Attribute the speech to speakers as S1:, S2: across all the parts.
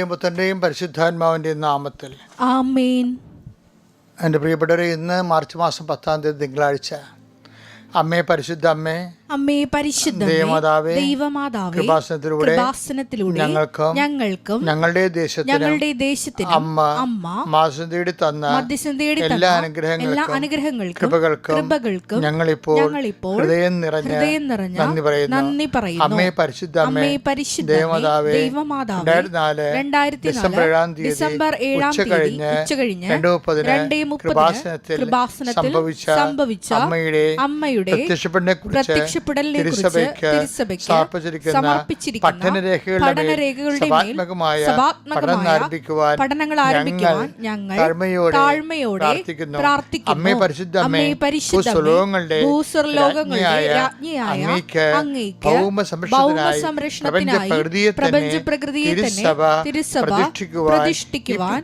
S1: പുത്രന്റെയും പരിശുദ്ധാത്മാവിന്റെയും നാമത്തിൽ
S2: ആമേൻ.
S1: എൻ്റെ പ്രിയപ്പെട്ടവരെ, ഇന്ന് മാർച്ച് മാസം 10-ാം തീയതി തിങ്കളാഴ്ച. അമ്മേ, പരിശുദ്ധ അമ്മേ,
S2: അമ്മേ പരിശുദ്ധമേ, ദൈവമാതാവേ, കൃപാസനത്തിലൂടെ ഞങ്ങൾക്കും ഞങ്ങളുടെ ദേശത്തിനും അമ്മ മധ്യസ്ഥം തേടി തന്ന എല്ലാ അനുഗ്രഹങ്ങൾക്കും കൃപകൾക്കും ഞങ്ങളിപ്പോൾ ഹൃദയം നിറഞ്ഞ നന്ദി പറയുന്നു. അമ്മേ പരിശുദ്ധ അമ്മേ, ദൈവമാതാവേ, 2004 ഡിസംബർ 7 ഉച്ചകഴിഞ്ഞ് 2:30 കൃപാസനത്തിൽ സംഭവിച്ച അമ്മയുടെ പ്രത്യക്ഷപ്പെടലിനെ കുറിച്ച് സമർപ്പിച്ചിരിക്കുന്ന പഠനരേഖകളുടെ പഠനങ്ങൾ ആരംഭിക്കുവാൻ ഞങ്ങൾ താഴ്മയോടെ പ്രാർത്ഥിക്കുന്നു. അമ്മേ പരിശുദ്ധമേ, ഭൂസ്വർലോകങ്ങളുടെ രാജ്ഞിയായ അങ്ങേക്ക് ഭൗമസംരക്ഷണത്തിനായി പ്രപഞ്ചപ്രകൃതിയെ തന്നെ തിരുസഭ പ്രതിഷ്ഠിക്കുവാൻ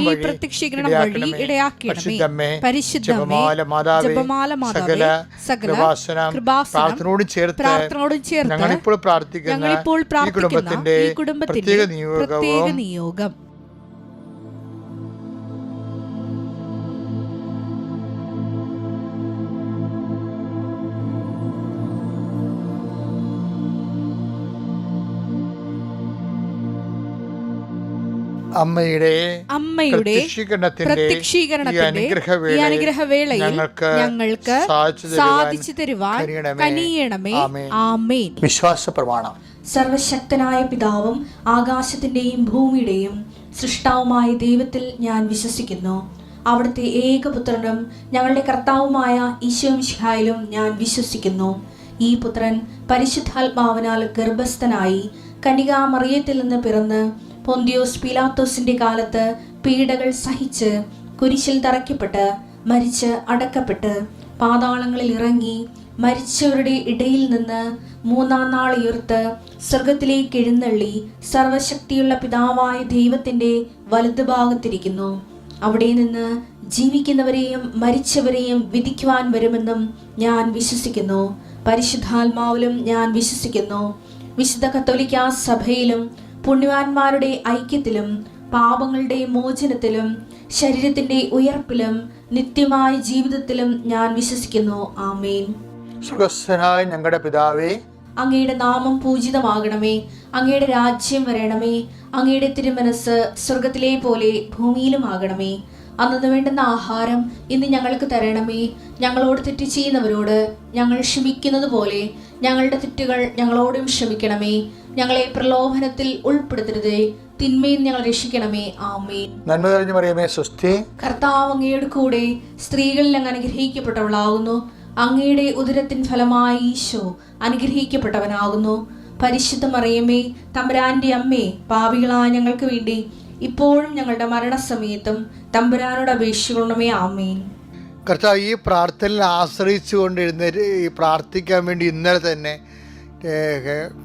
S2: ഈ പ്രത്യക്ഷീകരണം വഴി ഇടയാക്കണമേ. പരിശുദ്ധമേ, ജപമാല മാതാവേ, സകല പ്രാർത്ഥനയോടും ചേർത്ത് ഞങ്ങളിപ്പോൾ പ്രാർത്ഥിക്കുന്ന ഈ കുടുംബത്തിന്റെ പ്രത്യേക നിയോഗം. അമ്മയുടെ പ്രത്യക്ഷീകരണത്തിന്റെ ഈ അനുഗ്രഹവേളയിൽ ഞങ്ങൾക്ക് സാധിച്ചു തരുവാൻ കനിയണമേ. ആമേൻ. വിശ്വാസ പ്രമാണം. സർവശക്തനായ പിതാവും ആകാശത്തിന്റെയും ഭൂമിയുടെയും സൃഷ്ടാവുമായ ദൈവത്തിൽ ഞാൻ വിശ്വസിക്കുന്നു. അവിടുത്തെ ഏകപുത്രനും ഞങ്ങളുടെ കർത്താവുമായ ഈശോമിശിഹായിലും ഞാൻ വിശ്വസിക്കുന്നു. ഈ പുത്രൻ പരിശുദ്ധാത്മാവിനാൽ ഗർഭസ്ഥനായി കന്യകാമറിയത്തിൽ നിന്ന് പിറന്ന് പൊന്തിയോസ് പീലാത്തോസിന്റെ കാലത്ത് പീഡകൾ സഹിച്ച് കുരിശിൽ തറയ്ക്കപ്പെട്ട് മരിച്ച് അടക്കപ്പെട്ട് പാതാളങ്ങളിൽ ഇറങ്ങി മരിച്ചവരുടെ ഇടയിൽ നിന്ന് 3-ാം നാൾ ഉയർത്ത് സ്വർഗത്തിലേക്ക് എഴുന്നള്ളി സർവശക്തിയുള്ള പിതാവായ ദൈവത്തിന്റെ വലതുഭാഗത്തിരിക്കുന്നു. അവിടെ നിന്ന് ജീവിക്കുന്നവരെയും മരിച്ചവരെയും വിധിക്കുവാൻ വരുമെന്നും ഞാൻ വിശ്വസിക്കുന്നു. പരിശുദ്ധാത്മാവിലും ഞാൻ വിശ്വസിക്കുന്നു. വിശുദ്ധ കത്തോലിക്കാ സഭയിലും പുണ്യവാന്മാരുടെ ഐക്യത്തിലും പാപങ്ങളുടെ മോചനത്തിലും ശരീരത്തിന്റെ ഉയർപ്പിലും നിത്യമായ ജീവിതത്തിലും ഞാൻ വിശ്വസിക്കുന്നു. ആമേൻ.
S1: സ്വർഗ്ഗസ്ഥനായ ഞങ്ങളുടെ പിതാവേ,
S2: അങ്ങയുടെ നാമം പൂജിതമാകണമേ. അങ്ങയുടെ രാജ്യം വരണമേ. അങ്ങയുടെ തിരുമനസ് സ്വർഗത്തിലെ പോലെ ഭൂമിയിലും ആകണമേ. അന്നു വേണ്ടുന്ന ആഹാരം ഇന്ന് ഞങ്ങൾക്ക് തരണമേ. ഞങ്ങളോട് തെറ്റ് ചെയ്യുന്നവരോട് ഞങ്ങൾ ക്ഷമിക്കുന്നത് പോലെ ഞങ്ങളുടെ തെറ്റുകൾ ഞങ്ങളോടും ക്ഷമിക്കണമേ. ഞങ്ങളെ പ്രലോഭനത്തിൽ ഉൾപ്പെടുത്തരുതേ, തിന്മയിൽ ഞങ്ങൾ രക്ഷിക്കണമേ. ആമേൻ.
S1: നന്മ നിറഞ്ഞ മറിയമേ, സ്വസ്തി.
S2: കർത്താവ് അങ്ങയുടെ കൂടെ സ്ത്രീകളിൽ അങ്ങ് അനുഗ്രഹിക്കപ്പെട്ടവളാകുന്നു. അങ്ങയുടെ ഉദരത്തിൻ ഫലമായി ഈശോ അനുഗ്രഹിക്കപ്പെട്ടവനാകുന്നു. പരിശുദ്ധ മറിയമേ, തമ്പുരാന്റെ അമ്മേ, പാപികളായ ഞങ്ങൾക്ക് വേണ്ടി ഇപ്പോഴും ഞങ്ങളുടെ മരണസമയത്തും തമ്പുരാനോട് അപേക്ഷിക്കണമേ. ആമേൻ.
S1: കർത്താവ്, ഈ പ്രാർത്ഥനയിൽ ആശ്രയിച്ചുകൊണ്ട് ഈ പ്രാർത്ഥിക്കാൻ വേണ്ടി ഇന്നലെ തന്നെ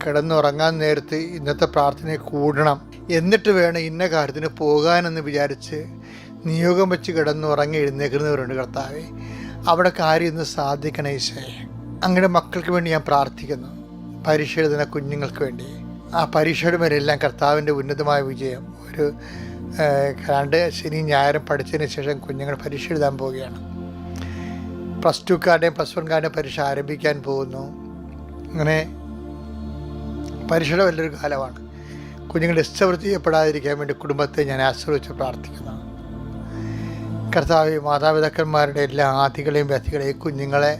S1: കിടന്നുറങ്ങാൻ നേരത്ത് ഇന്നത്തെ പ്രാർത്ഥനയെ കൂടണം, എന്നിട്ട് വേണം ഇന്ന കാര്യത്തിന് പോകാനെന്ന് വിചാരിച്ച് നിയോഗം വെച്ച് കിടന്നുറങ്ങി എഴുന്നേൽക്കുന്നവരുണ്ട്. കർത്താവെ, അവിടെ കാര്യം ഇന്ന് സാധിക്കണേ ഈശോയെ. അങ്ങനെ മക്കൾക്ക് വേണ്ടി ഞാൻ പ്രാർത്ഥിക്കുന്നു. പരീക്ഷ എഴുതുന്ന കുഞ്ഞുങ്ങൾക്ക് വേണ്ടി ആ പരീക്ഷയുടെ മേലെല്ലാം കർത്താവിൻ്റെ ഉന്നതമായ വിജയം. ഒരു 2 ശനി ഞായറും പഠിച്ചതിന് ശേഷം കുഞ്ഞുങ്ങൾ പരീക്ഷ എഴുതാൻ പോവുകയാണ്. +2-കാരുടെയും +1-കാരുടെയും പരീക്ഷ ആരംഭിക്കാൻ പോകുന്നു. അങ്ങനെ പരീക്ഷയുടെ വലിയൊരു കാലമാണ്. കുഞ്ഞുങ്ങൾ ഡിസ്റ്റർബ് ചെയ്യപ്പെടാതിരിക്കാൻ വേണ്ടി കുടുംബത്തെ ഞാൻ ആശ്രയിച്ച് പ്രാർത്ഥിക്കുന്നു. കർത്താവ്, മാതാപിതാക്കന്മാരുടെ എല്ലാ ആധികളെയും വ്യക്തികളെയും കുഞ്ഞുങ്ങളെ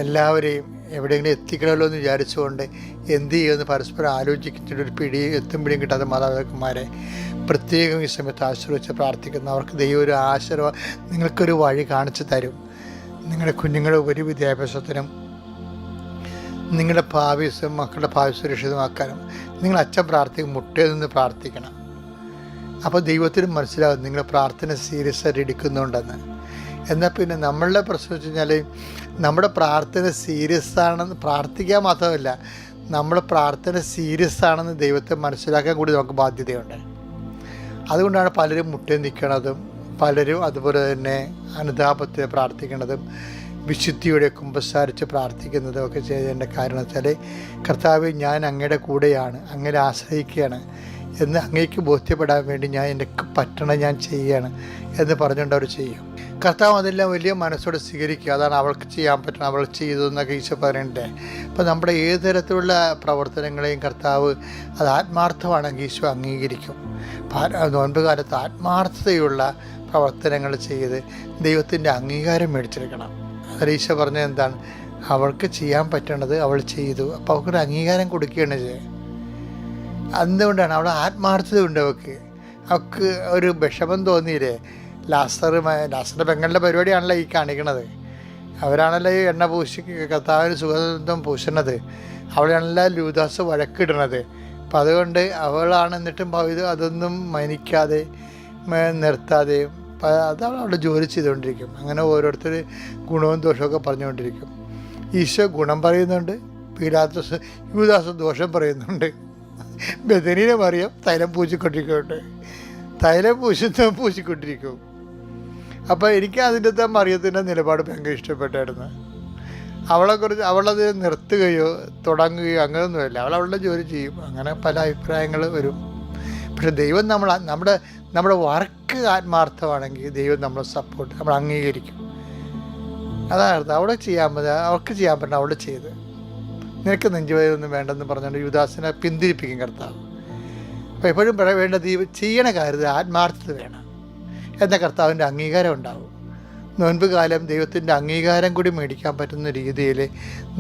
S1: എല്ലാവരെയും എവിടെയെങ്കിലും എത്തിക്കണമല്ലോ എന്ന് വിചാരിച്ചുകൊണ്ട് എന്ത് ചെയ്യുമെന്ന് പരസ്പരം ആലോചിക്കുന്നൊരു എത്തും പിടിയും കിട്ടാത്ത മാതാപിതാക്കന്മാരെ പ്രത്യേകം ഈ സമയത്ത് ആശ്രയിച്ച് പ്രാർത്ഥിക്കുന്നു. അവർക്ക് ദൈവം ഒരു ആശീർവാദം, നിങ്ങൾക്കൊരു വഴി കാണിച്ചു തരും. നിങ്ങളുടെ കുഞ്ഞുങ്ങളുടെ ഒരു വിദ്യാഭ്യാസത്തിനും നിങ്ങളുടെ മക്കളുടെ ഭാവി സുരക്ഷിതമാക്കാനും നിങ്ങൾ അച്ഛൻ പ്രാർത്ഥിക്കും, മുട്ടയിൽ നിന്ന് പ്രാർത്ഥിക്കണം. അപ്പോൾ ദൈവത്തിനും മനസ്സിലാവും നിങ്ങളുടെ പ്രാർത്ഥന സീരിയസ് ആയിട്ട് എടുക്കുന്നുണ്ടെന്ന്. എന്നാൽ പിന്നെ നമ്മളുടെ പ്രശ്നം വെച്ച് കഴിഞ്ഞാൽ നമ്മുടെ പ്രാർത്ഥന സീരിയസ് ആണെന്ന് പ്രാർത്ഥിക്കാൻ മാത്രമല്ല, നമ്മുടെ പ്രാർത്ഥന സീരിയസ് ആണെന്ന് ദൈവത്തെ മനസ്സിലാക്കാൻ കൂടി നമുക്ക് ബാധ്യതയുണ്ട്. അതുകൊണ്ടാണ് പലരും മുട്ടയിൽ നിൽക്കുന്നതും പലരും അതുപോലെ തന്നെ അനുതാപത്തെ പ്രാർത്ഥിക്കുന്നതും വിശുദ്ധിയോടെ കുമ്പസാരിച്ച് പ്രാർത്ഥിക്കുന്നതും ഒക്കെ ചെയ്തതിൻ്റെ കാരണം വെച്ചാൽ, കർത്താവ്, ഞാൻ അങ്ങയുടെ കൂടെയാണ്, അങ്ങനെ ആശ്രയിക്കുകയാണ്, എന്ന് അങ്ങേക്ക് ബോധ്യപ്പെടാൻ വേണ്ടി ഞാൻ എൻ്റെ പറ്റണ ഞാൻ ചെയ്യുകയാണ് എന്ന് പറഞ്ഞുകൊണ്ട് അവർ ചെയ്യും. കർത്താവ് അതെല്ലാം വലിയ മനസ്സോടെ സ്വീകരിക്കുക. അതാണ് അവൾക്ക് ചെയ്യാൻ പറ്റണം, അവൾ ചെയ്തു എന്നൊക്കെ ഈശോ പറയണ്ടേ. അപ്പോൾ നമ്മുടെ ഏത് തരത്തിലുള്ള പ്രവർത്തനങ്ങളെയും കർത്താവ് അത് ആത്മാർത്ഥമാണെങ്കിൽ ഈശോ അംഗീകരിക്കും. നോൻപ് കാലത്ത് ആത്മാർത്ഥതയുള്ള പ്രവർത്തനങ്ങൾ ചെയ്ത് ദൈവത്തിൻ്റെ അംഗീകാരം മേടിച്ചെടുക്കണം. അതിൽ ഈശോ പറഞ്ഞത് എന്താണ്? അവൾക്ക് ചെയ്യാൻ പറ്റണത് അവൾ ചെയ്തു, അപ്പോൾ അവൾക്കൊരു അംഗീകാരം കൊടുക്കുകയാണ് ചെയ്യുക. അതുകൊണ്ടാണ് അവൾ ആത്മാർത്ഥത ഉണ്ട്. അവൾക്ക് ഒരു വിഷമം തോന്നിയില്ലേ? ലാസറിൻ്റെ പെങ്ങളുടെ പരിപാടിയാണല്ലോ ഈ കാണിക്കണത്. അവരാണല്ലോ ഈ എണ്ണ പൂശി കർത്താവിന് സുഗന്ധം പൂശുന്നത്. അവളാണല്ലോ യൂദാസ് വഴക്കിടുന്നത്. അപ്പം അതുകൊണ്ട് അവളാണ് എന്നിട്ടും അതൊന്നും മാനിക്കാതെ നിർത്താതെ അതാണ് അവളുടെ ജോലി ചെയ്തുകൊണ്ടിരിക്കും. അങ്ങനെ ഓരോരുത്തർ ഗുണവും ദോഷമൊക്കെ പറഞ്ഞുകൊണ്ടിരിക്കും. ഈശോ ഗുണം പറയുന്നുണ്ട്, യൂദാസ് ദോഷം പറയുന്നുണ്ട്. ബദനീനെ മറിയം തൈലം പൂശിക്കൊണ്ടിരിക്കുന്നുണ്ട്, തൈലം പൂശിക്കൊണ്ടിരിക്കും. അപ്പോൾ എനിക്ക് അതിൻ്റെ മറിയത്തിൻ്റെ നിലപാട് ഭയങ്കര ഇഷ്ടപ്പെട്ടായിരുന്നു. അവളത് നിർത്തുകയോ തുടങ്ങുകയോ അങ്ങനെയൊന്നുമില്ല. അവളുടെ ജോലി ചെയ്യും. അങ്ങനെ പല അഭിപ്രായങ്ങൾ വരും. പക്ഷെ ദൈവം നമ്മുടെ വർക്ക് ആത്മാർത്ഥമാണെങ്കിൽ ദൈവം നമ്മൾ അംഗീകരിക്കും. അതാണ് അവൾക്ക് ചെയ്യാൻ പറ്റുന്ന അവൾ ചെയ്ത്. നിനക്ക് നെഞ്ചുവേദനയൊന്നും വേണ്ടെന്ന് പറഞ്ഞുകൊണ്ട് യൂദാസിനെ പിന്തിരിപ്പിക്കും കർത്താവ്. അപ്പോൾ എപ്പോഴും വേണ്ടത് ചെയ്യണ കാര്യത്തിൽ ആത്മാർത്ഥത വേണം. എന്നാൽ കർത്താവിൻ്റെ അംഗീകാരം ഉണ്ടാവും. നോൻപ് കാലം ദൈവത്തിൻ്റെ അംഗീകാരം കൂടി മേടിക്കാൻ പറ്റുന്ന രീതിയിൽ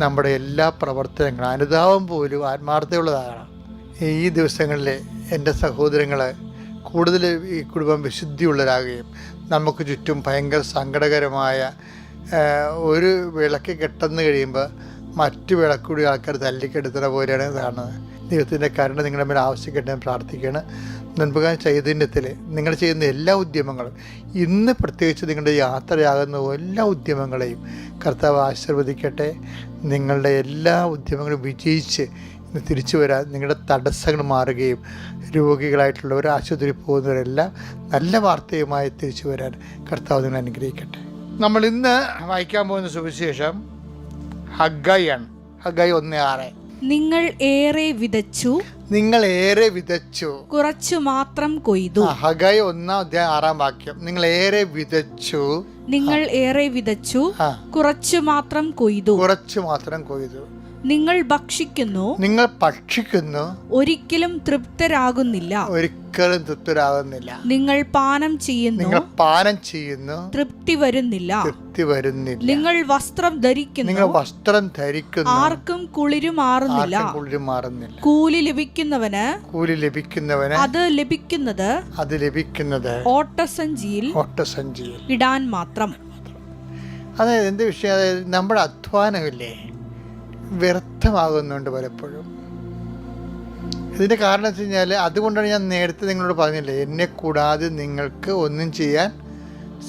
S1: നമ്മുടെ എല്ലാ പ്രവർത്തനങ്ങളും അനുതാപം പോലും ആത്മാർത്ഥതയുള്ളതാകണം. ഈ ദിവസങ്ങളിൽ എൻ്റെ സഹോദരങ്ങൾ കൂടുതൽ ഈ കുടുംബം വിശുദ്ധിയുള്ളവരാകുകയും നമുക്ക് ചുറ്റും ഭയങ്കര സങ്കടകരമായ ഒരു വിളക്ക് കെട്ടുന്നു കഴിയുമ്പോൾ മറ്റു വിളക്കൂടി ആൾക്കാർ തല്ലിക്കെടുത്തുന്ന പോലെയാണ് കാണുന്നത്. ദൈവത്തിൻ്റെ കരുണ നിങ്ങളുടെ മേൽ ആവശ്യപ്പെട്ട് ഞാൻ പ്രാർത്ഥിക്കുകയാണ്. നോൻപുകാല ചൈതന്യത്തിൽ നിങ്ങൾ ചെയ്യുന്ന എല്ലാ ഉദ്യമങ്ങളും, ഇന്ന് പ്രത്യേകിച്ച് നിങ്ങളുടെ യാത്രയാകുന്ന എല്ലാ ഉദ്യമങ്ങളെയും കർത്താവ് ആശീർവദിക്കട്ടെ. നിങ്ങളുടെ എല്ലാ ഉദ്യമങ്ങളും വിജയിച്ച് ഇന്ന് തിരിച്ചു വരാൻ നിങ്ങളുടെ തടസ്സങ്ങൾ മാറുകയും രോഗികളായിട്ടുള്ളവർ ആശുപത്രിയിൽ പോകുന്നവരെല്ലാം നല്ല വാർത്തയുമായി തിരിച്ചു വരാൻ കർത്താവ് നിങ്ങൾ അനുഗ്രഹിക്കട്ടെ. നമ്മൾ ഇന്ന് വായിക്കാൻ പോകുന്ന സുവിശേഷം ഹഗ്ഗായിയാണ്. ഹഗ്ഗായി 1:6.
S3: നിങ്ങൾ ഏറെ വിതച്ചു കുറച്ചു മാത്രം കൊയ്തു.
S1: ഹഗ്ഗായി 1:6. നിങ്ങൾ ഏറെ വിതച്ചു
S3: കുറച്ചു മാത്രം കൊയ്തു. നിങ്ങൾ ഭക്ഷിക്കുന്നു ഒരിക്കലും തൃപ്തരാകുന്നില്ല. നിങ്ങൾ പാനം ചെയ്യുന്നു തൃപ്തി വരുന്നില്ല. നിങ്ങൾ വസ്ത്രം ധരിക്കുന്നു ആർക്കും കുളിരു മാറുന്നില്ല. കൂലി ലഭിക്കുന്നവന് അത് ലഭിക്കുന്നത് ഓട്ടസഞ്ചിയിൽ ഇടാൻ മാത്രം.
S1: അതായത് എന്ത് വിഷയം? അതായത് നമ്മുടെ അധ്വാനമില്ലേ വ്യർത്ഥമാകുന്നുണ്ട് പലപ്പോഴും. ഇതിൻ്റെ കാരണം വെച്ച് കഴിഞ്ഞാൽ, അതുകൊണ്ടാണ് ഞാൻ നേരത്തെ നിങ്ങളോട് പറഞ്ഞില്ലേ, എന്നെ കൂടാതെ നിങ്ങൾക്ക് ഒന്നും ചെയ്യാൻ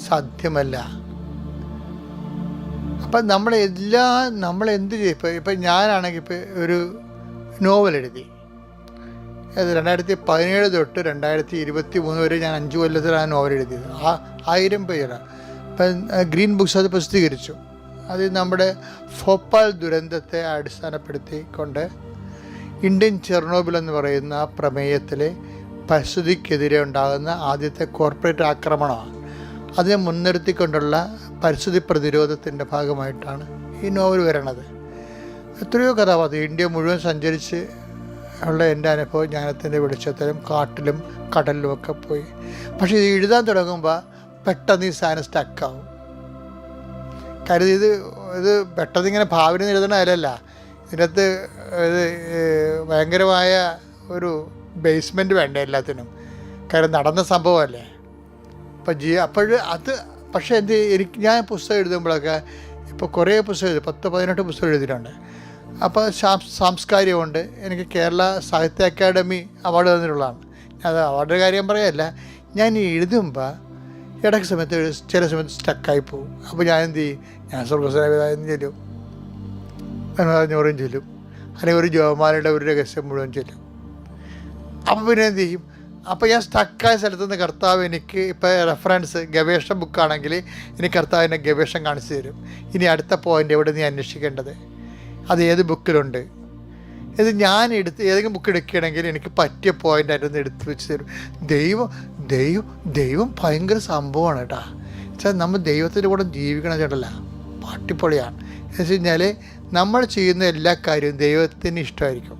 S1: സാധ്യമല്ല. അപ്പം നമ്മൾ എന്ത് ചെയ്യും? ഇപ്പം ഞാനാണെങ്കിൽ ഇപ്പോൾ ഒരു നോവൽ എഴുതി. അത് 2017 തൊട്ട് 2023 വരെ ഞാൻ 5 കൊല്ലത്തിലാണ് നോവൽ എഴുതിയത്. 1000 പേജാണ്. ഇപ്പം ഗ്രീൻ ബുക്സ് അത് പ്രസിദ്ധീകരിച്ചു. അത് നമ്മുടെ ഭോപ്പാൽ ദുരന്തത്തെ അടിസ്ഥാനപ്പെടുത്തിക്കൊണ്ട് ഇന്ത്യൻ ചെർണോബിൽ എന്ന് പറയുന്ന ആ പ്രമേയത്തിലെ പരിസ്ഥിതിക്കെതിരെ ഉണ്ടാകുന്ന ആദ്യത്തെ കോർപ്പറേറ്റ് ആക്രമണമാണ്. അതിനെ മുൻനിർത്തിക്കൊണ്ടുള്ള പരിസ്ഥിതി പ്രതിരോധത്തിൻ്റെ ഭാഗമായിട്ടാണ് ഈ നോവൽ വരണത്. എത്രയോ കഥാപാത്രം ഇന്ത്യ മുഴുവൻ സഞ്ചരിച്ച് ഉള്ള എൻ്റെ അനുഭവ ജ്ഞാനത്തിൻ്റെ വെളിച്ചത്തിലും കാട്ടിലും കടലിലും ഒക്കെ പോയി. പക്ഷേ ഇത് എഴുതാൻ തുടങ്ങുമ്പോൾ പെട്ടെന്ന് ഈ സാധനം സ്റ്റക്കാവും. കാര്യം ഇത് പെട്ടെന്ന് ഇങ്ങനെ ഭാവിനെ എഴുതണ അല്ലല്ല. ഇതിനകത്ത് ഇത് ഭയങ്കരമായ ഒരു ബേസ്മെൻറ്റ് വേണ്ട എല്ലാത്തിനും. കാര്യം നടന്ന സംഭവമല്ലേ. പക്ഷേ ഞാൻ പുസ്തകം എഴുതുമ്പോഴൊക്കെ ഇപ്പോൾ കുറേ പുസ്തകം എഴുതി, 10-18 പുസ്തകം എഴുതിയിട്ടുണ്ട്. അപ്പോൾ സാംസ്കാരികമുണ്ട്. എനിക്ക് കേരള സാഹിത്യ അക്കാദമി അവാർഡ് തന്നിട്ടുള്ളതാണ്. അത് അവാർഡിൻ്റെ കാര്യം പറയല്ല. ഞാൻ എഴുതുമ്പോൾ ചില സമയത്ത് സ്റ്റക്കായി പോകും. അപ്പോൾ ഞാൻ എന്ത് ചെയ്യും? ഞാൻ സ്വർഗസ്വരാവിതായെന്ന് ചൊല്ലും, ചൊല്ലും, അല്ലെങ്കിൽ ഒരു ജോമാലയുടെ ഒരു രഹസ്യം മുഴുവൻ ചൊല്ലും. അപ്പോൾ പിന്നെ എന്ത് ചെയ്യും? അപ്പോൾ ഞാൻ സ്റ്റക്കായ സ്ഥലത്ത് നിന്ന് കർത്താവ് എനിക്ക് ഇപ്പോൾ റെഫറൻസ് ഗവേഷണ ബുക്കാണെങ്കിൽ എനിക്ക് കർത്താവിൻ്റെ ഗവേഷണം കാണിച്ചു തരും. ഇനി അടുത്ത പോയിൻ്റ് എവിടെ നീ അന്വേഷിക്കേണ്ടത്, അത് ഏത് ബുക്കിലുണ്ട്, ഇത് ഞാൻ ഏതെങ്കിലും ബുക്ക് എടുക്കുകയാണെങ്കിൽ എനിക്ക് പറ്റിയ പോയിൻ്റായിട്ടൊന്ന് എടുത്ത് വെച്ച് തരും. ദൈവം ഭയങ്കര സംഭവമാണ് കേട്ടോ. വെച്ചാൽ നമ്മൾ ദൈവത്തിൻ്റെ കൂടെ ജീവിക്കണം ചേട്ടല്ല, പാട്ടിപ്പൊളിയാണ്. എന്ന് വെച്ച് കഴിഞ്ഞാൽ നമ്മൾ ചെയ്യുന്ന എല്ലാ കാര്യവും ദൈവത്തിന് ഇഷ്ടമായിരിക്കും.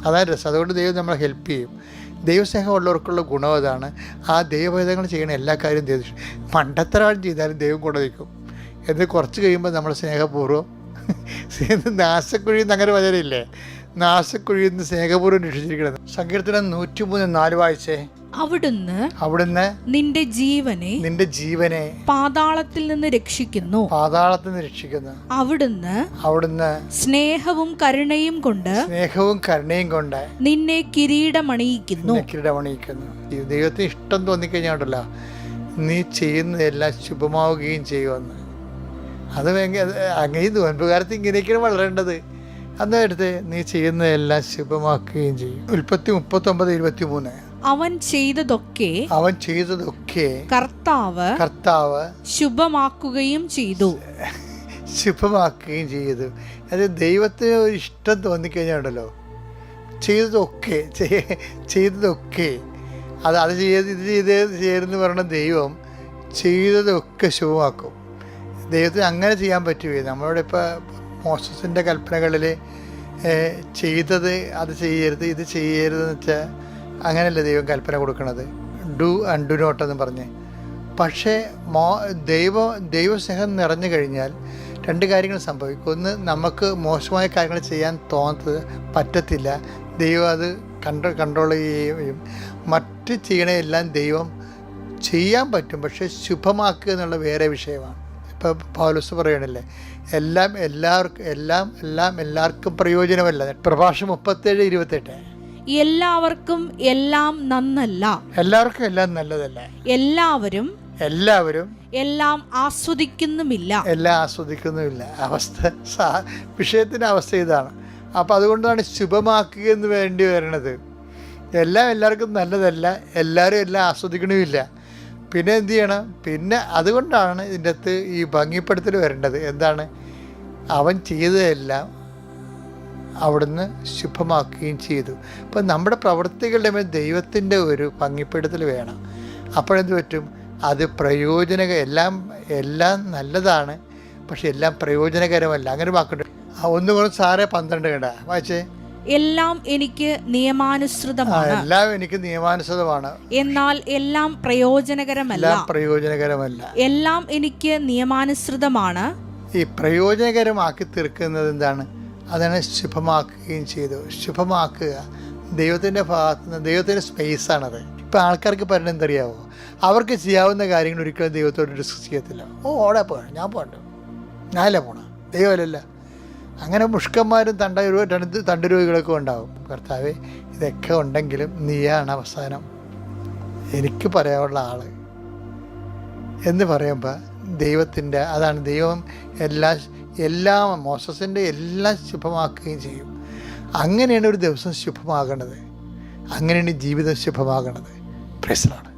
S1: അതാണ് രസം. അതുകൊണ്ട് ദൈവം നമ്മളെ ഹെൽപ്പ് ചെയ്യും. ദൈവസ്നേഹം ഉള്ളവർക്കുള്ള ഗുണം അതാണ്. ആ ദൈവഭേദങ്ങൾ ചെയ്യുന്ന എല്ലാ കാര്യവും ദൈവം മണ്ടത്തരം ചെയ്താലും ദൈവം കൂടെ നിൽക്കും. എന്നിട്ട് കുറച്ച് കഴിയുമ്പോൾ നമ്മൾ സ്നേഹപൂർവ്വം നാശക്കുഴിയിൽ നിന്ന് അങ്ങനെ വചനമില്ലേ, നാശക്കുഴിയിൽ നിന്ന് സ്നേഹപൂർവ്വം രക്ഷിച്ചിരിക്കുന്നത്. സങ്കീർത്തനം 103:4 വായിച്ചേ.
S3: അവിടുന്ന് നിന്റെ ജീവനെ പാതാളത്തിൽ നിന്ന് രക്ഷിക്കുന്നു. അവിടുന്ന് സ്നേഹവും കരുണയും കൊണ്ട് നിന്നെ കിരീടമണിയിക്കുന്നു.
S1: ദൈവത്തിന് ഇഷ്ടം തോന്നിക്കഴിഞ്ഞാണ്ടല്ലോ നീ ചെയ്യുന്നതെല്ലാം ശുഭമാവുകയും ചെയ്യുമെന്ന്. അത് അങ്ങനെ നോൻപുകാലത്ത് ഇങ്ങനെയൊക്കെയാണ് വളരേണ്ടത്. അന്ന് എടുത്ത് നീ ചെയ്യുന്നതെല്ലാം ശുഭമാക്കുകയും ചെയ്യും. ഉൽപ്പത്തി 39:23.
S3: അവൻ ചെയ്തതൊക്കെ കർത്താവ് ശുഭമാക്കുകയും ചെയ്തു.
S1: അത് ദൈവത്തിന് ഒരു ഇഷ്ടം തോന്നിക്കഴിഞ്ഞാണ്ടല്ലോ ചെയ്തതൊക്കെ അത് ചെയ്തെന്ന് പറഞ്ഞ ദൈവം ചെയ്തതൊക്കെ ശുഭമാക്കും. ദൈവത്തിന് അങ്ങനെ ചെയ്യാൻ പറ്റുകയെ. നമ്മളോട് ഇപ്പോൾ മോസസിൻ്റെ കൽപ്പനകളിൽ ചെയ്തത് അത് ചെയ്യരുത്, ഇത് ചെയ്യരുതെന്ന് വെച്ചാൽ അങ്ങനെയല്ല ദൈവം കൽപ്പന കൊടുക്കുന്നത്, ഡു ആൻഡ് ഡു നോട്ട് എന്ന് പറഞ്ഞ്. പക്ഷേ ദൈവസ്നേഹം നിറഞ്ഞു കഴിഞ്ഞാൽ രണ്ട് കാര്യങ്ങൾ സംഭവിക്കും. ഒന്ന്, നമുക്ക് മോശമായ കാര്യങ്ങൾ ചെയ്യാൻ പറ്റത്തില്ല, ദൈവം അത് കൺട്രോൾ ചെയ്യുകയും മറ്റ് ചെയ്യണതെല്ലാം ദൈവം ചെയ്യാൻ പറ്റും, പക്ഷേ ശുഭമാക്കുക എന്നുള്ള വേറെ വിഷയമാണ്. ഇപ്പോൾ പൗലോസ് പറയണില്ലേ, എല്ലാം എല്ലാവർക്കും പ്രയോജനമല്ല. പ്രഭാഷണം 37:28.
S3: എല്ലാവർക്കും എല്ലാം നന്നല്ല,
S1: എല്ലാവർക്കും എല്ലാം നല്ലതല്ല,
S3: എല്ലാവരും എല്ലാം ആസ്വദിക്കുന്നുമില്ല.
S1: അവസ്ഥ വിഷയത്തിൻ്റെ അവസ്ഥ ഇതാണ്. അപ്പം അതുകൊണ്ടാണ് ശുഭമാക്കുക എന്ന് വേണ്ടി വരണത്. എല്ലാവർക്കും നല്ലതല്ല, എല്ലാവരും എല്ലാം ആസ്വദിക്കണമില്ല. പിന്നെ എന്ത് ചെയ്യണം? പിന്നെ അതുകൊണ്ടാണ് ഇതിൻ്റെ അകത്ത് ഈ ഭംഗിപ്പെടുത്തൽ വരേണ്ടത്. എന്താണ്? അവൻ ചെയ്തതെല്ലാം അവിടുന്ന് ശുഭമാക്കുകയും ചെയ്തു. അപ്പം നമ്മുടെ പ്രവൃത്തികളുടെ മേൽ ദൈവത്തിൻ്റെ ഒരു ഭംഗിപ്പെടുത്തൽ വേണം. അപ്പോഴെന്ത് പറ്റും? അത് എല്ലാം നല്ലതാണ്, പക്ഷെ എല്ലാം പ്രയോജനകരമല്ല. അങ്ങനെ വാക്കുണ്ട്. 1 കേട്ടാ വായിച്ചേ.
S3: എല്ലാം എനിക്ക് നിയമാനുസൃതമാണ്, എന്നാൽ എല്ലാം പ്രയോജനകരമല്ല. എല്ലാം എനിക്ക് നിയമാനുസൃതമാണ്.
S1: ഈ പ്രയോജനകരമാക്കി തീർക്കുന്നത് എന്താണ്? അതാണ് ശുഭമാക്കുകയും ചെയ്തു. ശുഭമാക്കുക ദൈവത്തിൻ്റെ ഭാഗത്ത് നിന്ന്, ദൈവത്തിൻ്റെ സ്പേസാണത്. ഇപ്പം ആൾക്കാർക്ക് പറഞ്ഞ എന്തറിയാവോ, അവർക്ക് ചെയ്യാവുന്ന കാര്യങ്ങൾ ഒരിക്കലും ദൈവത്തോട് ഡിസ്കസ് ചെയ്യത്തില്ല. ഓടെ പോകണം, ഞാൻ പോകണ്ട, ഞാനല്ല പോണം, ദൈവമല്ലല്ല. അങ്ങനെ മുഷ്കന്മാരും തണ്ടുരോഗികളൊക്കെ ഉണ്ടാവും. കർത്താവേ, ഇതൊക്കെ ഉണ്ടെങ്കിലും നീയാണ് അവസാനം എനിക്ക് പറയാനുള്ള ആൾ എന്ന് പറയുമ്പോൾ ദൈവത്തിൻ്റെ അതാണ്. ദൈവം എല്ലാം മോസസിൻ്റെ എല്ലാം ശുഭമാക്കുകയും ചെയ്യും. അങ്ങനെയാണ് ഒരു ദിവസം ശുഭമാകണത്, അങ്ങനെയാണ് ജീവിതം ശുഭമാകണത്. Praise the Lord.